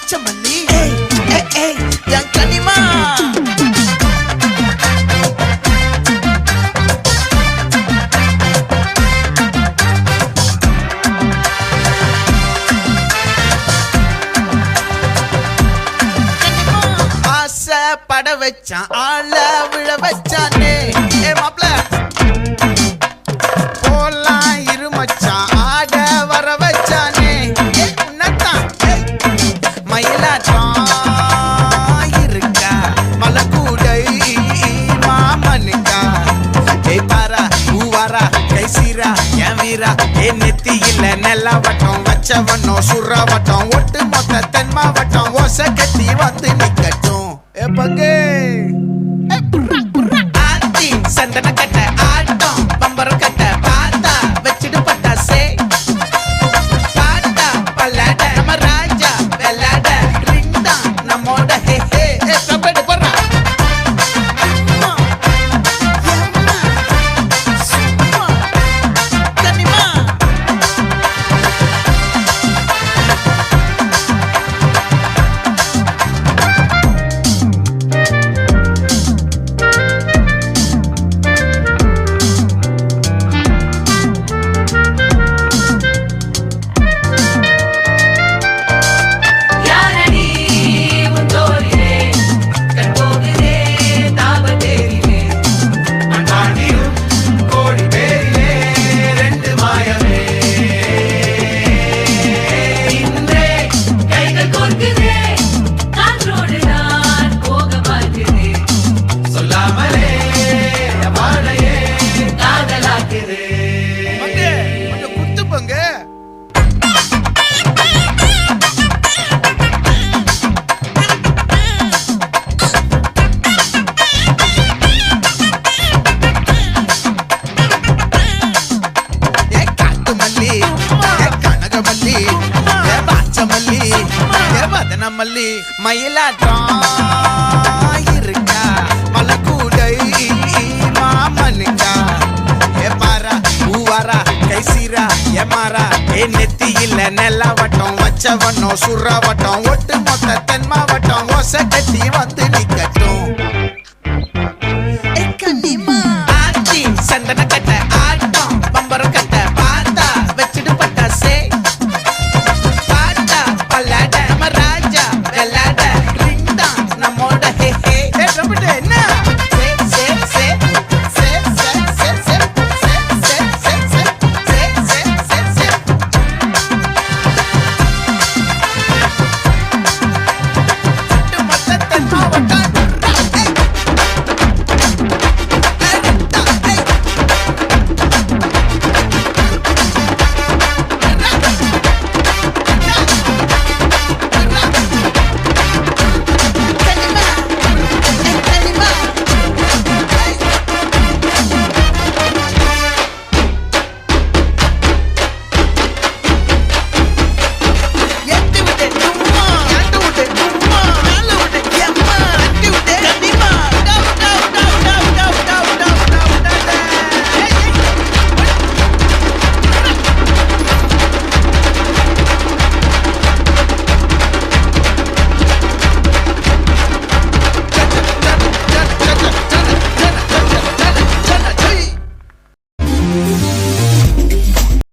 பச்சமல்லி என் கனிமா பட வச்சான் ஆள விழ வச்சானே மாப்ள போலாம் இருமச்சான் ஆட வர வச்சானே உன்னத்தான் மயிலாட்டம் இருக்கா மலக்கூடை மாமனுக்கா பாரா பூவாரா கைசீரா என் வீரா நெத்தி இல்ல நெல்ல வட்டம் வச்சவனோ சுற வட்டம் ஒட்டு மொத்த தென் மாவட்டம் ஓசை கட்டி வந்து நிக்கட்டும் பங்கே ஆத்தி சந்தன கட்ட ஆட்டம் பம்பரம் கட்ட பாத்தா வச்சிடு பட்டாசே பாட்டா பல்லாட நம்ம ராஜா வெள்ளாட ரிங் தான் நம்மோட ஹே ஹே கபடி போறா கனிமா மல்லி மயிலாட்டம் இருக்கா மலக்கூடை மாமனுக்கா பாரா பூவாரா கைசீரா எமாரா நெத்தி இல்ல நெல்ல வட்டம் வச்சவனோ சுற வட்டம் ஒட்டு மொத்த தென் மாவட்டம் ஓசை கட்டி வந்து